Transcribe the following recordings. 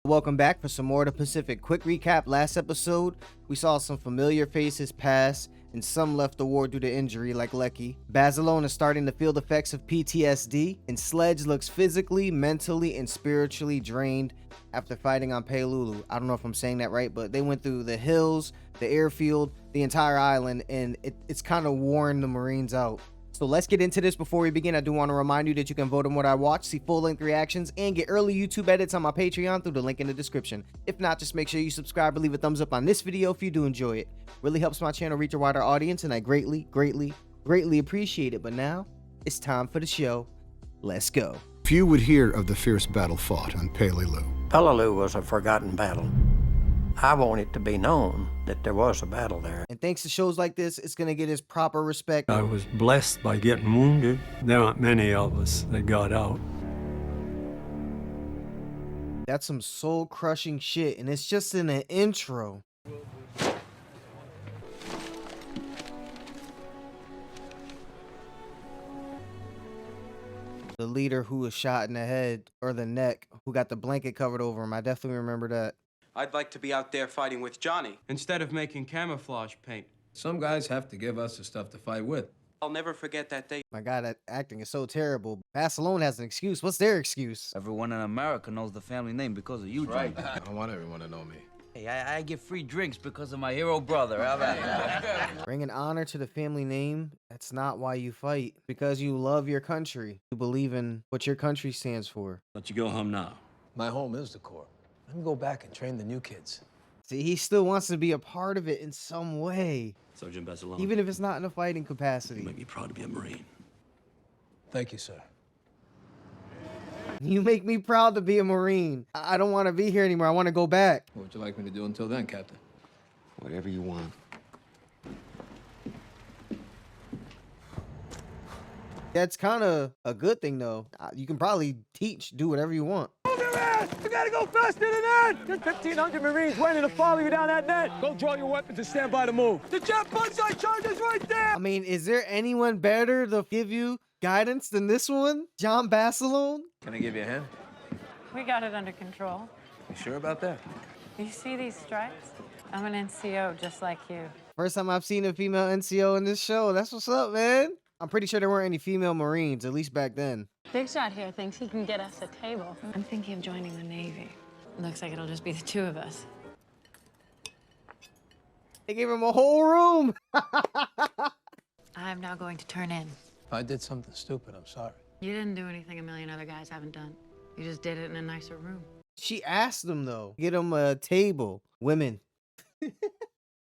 Welcome back for some more of the Pacific. Quick recap: last episode we saw some familiar faces pass and some left the war due to injury like Lecky. Basilone is starting to feel the effects of PTSD, and Sledge looks physically, mentally, and spiritually drained after fighting on Pelulu. I don't know if I'm saying that right, but they went through the hills, the airfield, the entire island, and it's kind of worn the Marines out. So let's get into this. Before we begin, I do want to remind you that you can vote on what I watch, see full-length reactions, and get early YouTube edits on my Patreon through the link in the description. If not, just make sure you subscribe and leave a thumbs up on this video if you do enjoy it. Really helps my channel reach a wider audience, and I greatly appreciate it. But now, it's time for the show. Let's go. Few would hear of the fierce battle fought on Pelelu. Pelelu was a forgotten battle. I want it to be known that there was a battle there. And thanks to shows like this, it's going to get its proper respect. I was blessed by getting wounded. There aren't many of us that got out. That's some soul-crushing shit, and it's just in an intro. The leader who was shot in the head or the neck, who got the blanket covered over him. I definitely remember that. I'd like to be out there fighting with Johnny instead of making camouflage paint. Some guys have to give us the stuff to fight with. I'll never forget that day. My God, that acting is so terrible. Barcelona has an excuse. What's their excuse? Everyone in America knows the family name because of you, Right. John. I don't want everyone to know me. Hey, I get free drinks because of my hero brother. How about it? Bringing honor to the family name, that's not why you fight. Because you love your country. You believe in what your country stands for. Let you go home now. My home is the Corps. Let me go back and train the new kids. See, he still wants to be a part of it in some way. Sergeant Basilone, Even if it's not in a fighting you capacity. make me proud to be a Marine. Thank you, sir. You make me proud to be a Marine. I don't want to be here anymore. I want to go back. What would you like me to do until then, Captain? Whatever you want. That's kind of a good thing, though. You can probably do whatever you want. Move your ass! You gotta go faster than that! There's 1,500 Marines waiting to follow you down that net. Go draw your weapons and stand by to move. The jet bunchside charge is right there! I mean, is there anyone better to give you guidance than this one? John Basilone? Can I give you a hand? We got it under control. You sure about that? You see these stripes? I'm an NCO just like you. First time I've seen a female NCO in this show. That's what's up, man. I'm pretty sure there weren't any female Marines, at least back then. Big Shot here thinks he can get us a table. I'm thinking of joining the Navy. Looks like it'll just be the two of us. They gave him a whole room. I'm now going to turn in. If I did something stupid, I'm sorry. You didn't do anything a million other guys haven't done. You just did it in a nicer room. She asked him, though. Get him a table. Women.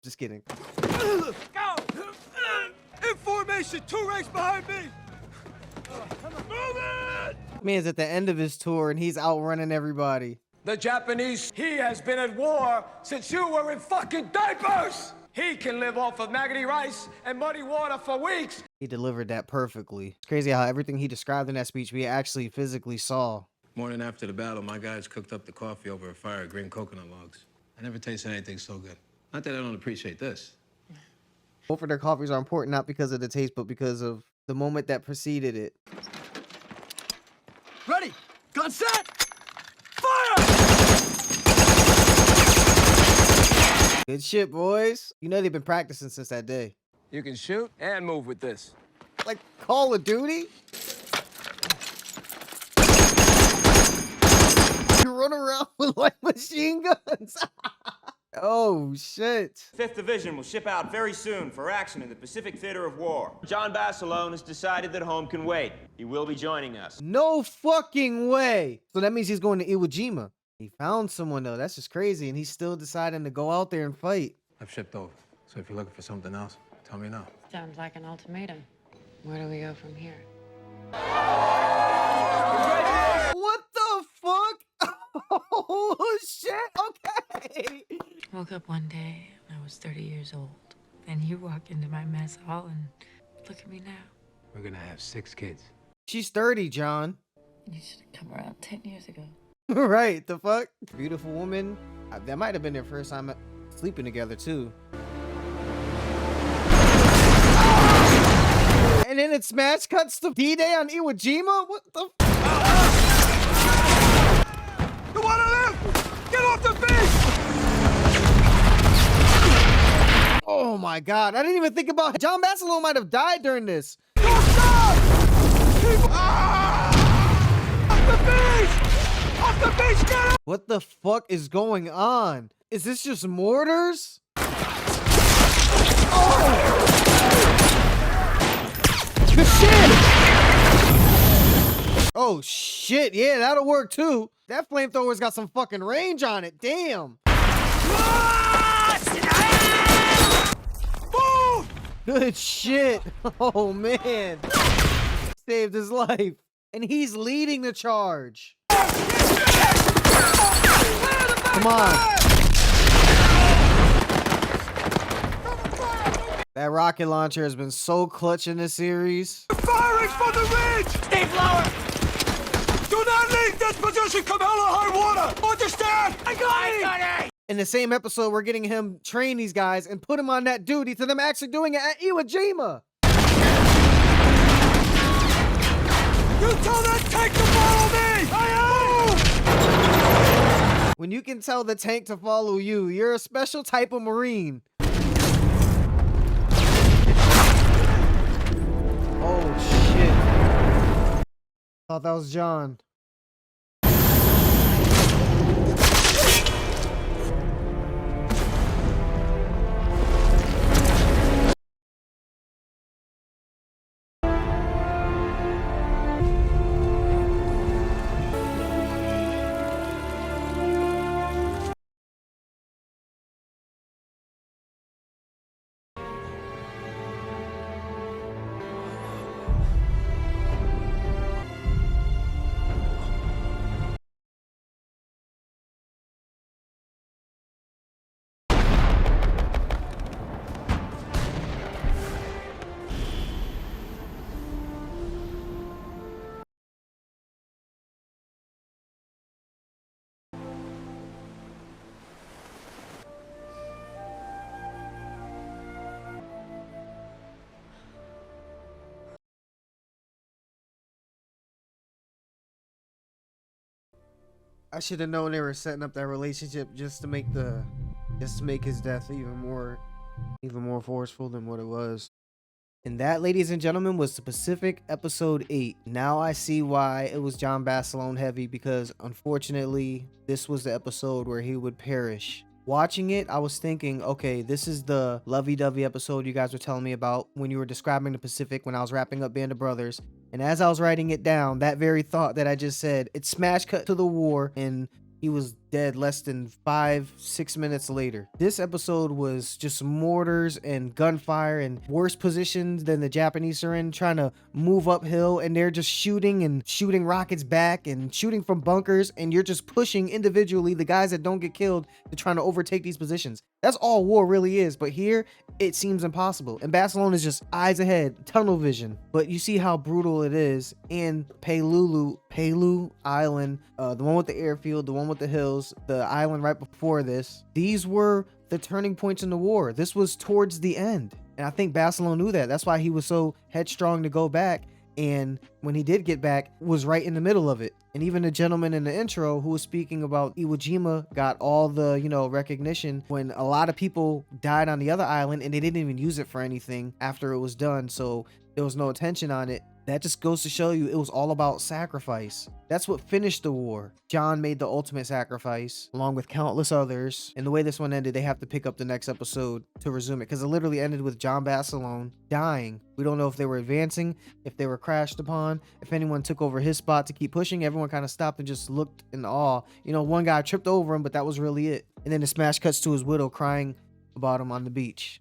Just kidding. Go! In formation, 2 ranks behind me! Move it! Man's at the end of his tour, and he's outrunning everybody. The Japanese, he has been at war since you were in fucking diapers! He can live off of maggoty rice and muddy water for weeks! He delivered that perfectly. It's crazy how everything he described in that speech we actually physically saw. Morning after the battle, my guys cooked up the coffee over a fire of green coconut logs. I never tasted anything so good. Not that I don't appreciate this. Both of their coffees are important, not because of the taste, but because of the moment that preceded it. Ready! Gun set! Fire! Good shit, boys. You know they've been practicing since that day. You can shoot and move with this. Like Call of Duty? You run around with like machine guns. Oh, shit. 5th Division will ship out very soon for action in the Pacific Theater of War. John Basilone has decided that home can wait. He will be joining us. No fucking way. So that means he's going to Iwo Jima. He found someone, though. That's just crazy. And he's still deciding to go out there and fight. I've shipped over, so if you're looking for something else, tell me now. Sounds like an ultimatum. Where do we go from here? What the fuck? Oh, shit. Okay. Woke up one day and I was 30 years old. Then you walk into my mess hall and look at me now. We're gonna have 6 kids. She's 30, John. You should have come around 10 years ago. Right, the fuck? Beautiful woman. That might have been their first time sleeping together, too. And then it smash cuts to D-Day on Iwo Jima? What the? You wanna live? Oh my God. I didn't even think about John Basilone might have died during this. Off the beach, get him! What the fuck is going on? Is this just mortars? Good shit! Oh shit, yeah, that'll work too. That flamethrower's got some fucking range on it, damn. Good shit. Oh man. Saved his life. And he's leading the charge. Come on. That rocket launcher has been so clutch in this series. Firing from the ridge! Stay lower! Do not leave this position, come hell or high water! Understand? I got it! In the same episode, we're getting him train these guys and put him on that duty to them actually doing it at Iwo Jima. You tell that tank to follow me! When you can tell the tank to follow you, you're a special type of Marine. Oh shit. Thought that was John. I should have known they were setting up that relationship just to make his death even more forceful than what it was. And that, ladies and gentlemen, was the Pacific episode 8. Now I see why it was John Basilone heavy, because unfortunately this was the episode where he would perish. Watching it, I was thinking, okay, this is the lovey-dovey episode you guys were telling me about when you were describing the Pacific when I was wrapping up Band of Brothers. And as I was writing it down, that very thought that I just said, it smash cut to the war and he was dead less than 5-6 minutes later. This episode was just mortars and gunfire and worse positions than the Japanese are in, trying to move uphill, and they're just shooting rockets back and shooting from bunkers, and you're just pushing individually the guys that don't get killed to trying to overtake these positions. That's all war really is, but here it seems impossible. And Basilone is just eyes ahead, tunnel vision. But you see how brutal it is. And Palu Island, the one with the airfield, the one with the hills, the island right before this, these were the turning points in the war. This was towards the end. And I think Basilone knew that. That's why he was so headstrong to go back. And when he did get back, was right in the middle of it. And even the gentleman in the intro who was speaking about Iwo Jima got all the, recognition when a lot of people died on the other island and they didn't even use it for anything after it was done. So there was no attention on it. That just goes to show you it was all about sacrifice. That's what finished the war. John made the ultimate sacrifice along with countless others. And the way this one ended, they have to pick up the next episode to resume it, because it literally ended with John Basilone dying. We don't know if they were advancing, if they were crashed upon, if anyone took over his spot to keep pushing. Everyone kind of stopped and just looked in awe. One guy tripped over him, but that was really it. And then the smash cuts to his widow crying about him on the beach.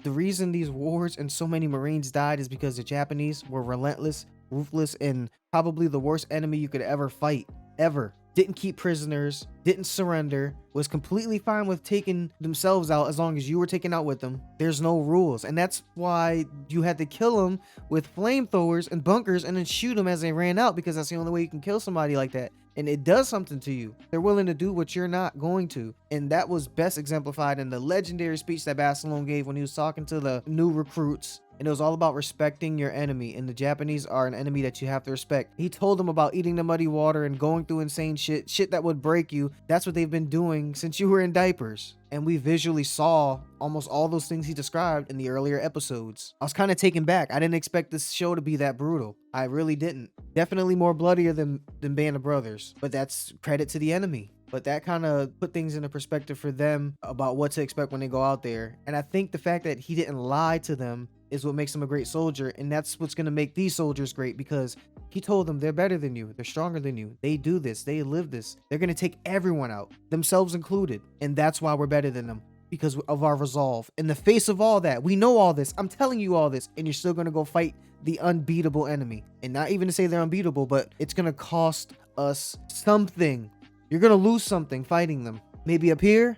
The reason these wars and so many Marines died is because the Japanese were relentless, ruthless, and probably the worst enemy you could ever fight, ever. Didn't keep prisoners, didn't surrender, was completely fine with taking themselves out as long as you were taken out with them. There's no rules, and that's why you had to kill them with flamethrowers and bunkers and then shoot them as they ran out, because that's the only way you can kill somebody like that. And it does something to you. They're willing to do what you're not going to. And that was best exemplified in the legendary speech that Basilone gave when he was talking to the new recruits And it was all about respecting your enemy, and the Japanese are an enemy that you have to respect. He told them about eating the muddy water and going through insane shit that would break you. That's what they've been doing since you were in diapers. And we visually saw almost all those things he described in the earlier episodes. I was kind of taken back. I didn't expect this show to be that brutal. I really didn't. Definitely more bloodier than Band of Brothers, but that's credit to the enemy. But that kind of put things into perspective for them about what to expect when they go out there. And I think the fact that he didn't lie to them is what makes him a great soldier. And that's what's going to make these soldiers great, because he told them they're better than you. They're stronger than you. They do this. They live this. They're going to take everyone out, themselves included. And that's why we're better than them, because of our resolve. In the face of all that, we know all this. I'm telling you all this, and you're still going to go fight the unbeatable enemy. And not even to say they're unbeatable, but it's going to cost us something. You're going to lose something fighting them. Maybe up here,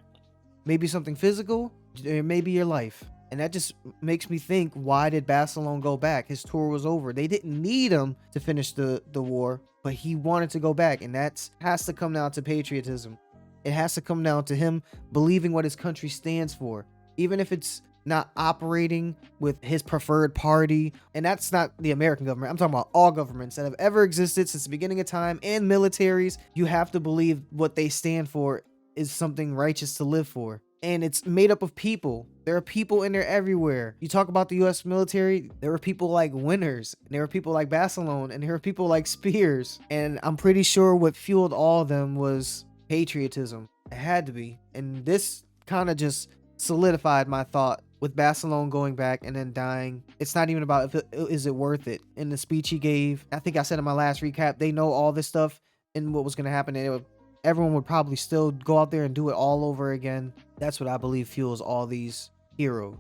maybe something physical, or maybe your life. And that just makes me think, why did Barcelona go back? His tour was over. They didn't need him to finish the war, but he wanted to go back. And that has to come down to patriotism. It has to come down to him believing what his country stands for, even if it's not operating with his preferred party. And that's not the American government. I'm talking about all governments that have ever existed since the beginning of time, and militaries. You have to believe what they stand for is something righteous to live for. And it's made up of people. There are people in there everywhere. You talk about the US military, there were people like Winters, and there were people like Barcelona, and there were people like Spears. And I'm pretty sure what fueled all of them was patriotism. It had to be. And this kind of just solidified my thought with Barcelona going back and then dying. It's not even about is it worth it. In the speech he gave, I think I said in my last recap, they know all this stuff and what was going to happen. And everyone would probably still go out there and do it all over again. That's what I believe fuels all these heroes.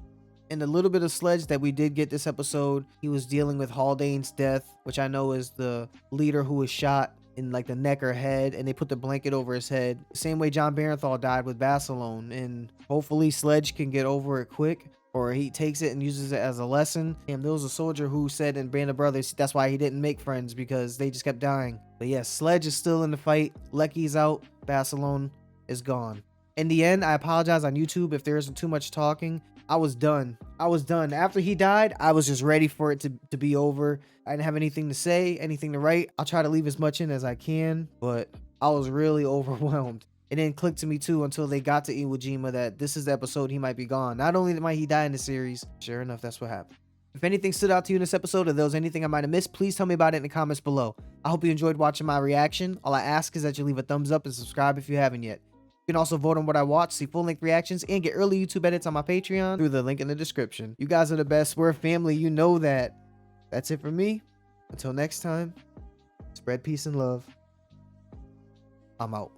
And the little bit of Sledge that we did get this episode, he was dealing with Haldane's death, which I know is the leader who was shot in like the neck or head, and they put the blanket over his head. Same way John Barenthal died with Barcelona. And hopefully Sledge can get over it quick, or he takes it and uses it as a lesson. And there was a soldier who said in Band of Brothers that's why he didn't make friends, because they just kept dying. But yes, Sledge is still in the fight. Lecky's out. Barcelona is gone. In the end, I apologize on YouTube if there isn't too much talking. I was done. After he died, I was just ready for it to be over. I didn't have anything to say, anything to write. I'll try to leave as much in as I can, but I was really overwhelmed. It didn't click to me too until they got to Iwo Jima that this is the episode he might be gone. Not only might he die in the series, sure enough, that's what happened. If anything stood out to you in this episode, or there was anything I might have missed, please tell me about it in the comments below. I hope you enjoyed watching my reaction. All I ask is that you leave a thumbs up and subscribe if you haven't yet. You can also vote on what I watch, see full-length reactions, and get early YouTube edits on my Patreon through the link in the description. You guys are the best. We're a family. You know that. That's it for me. Until next time, spread peace and love. I'm out.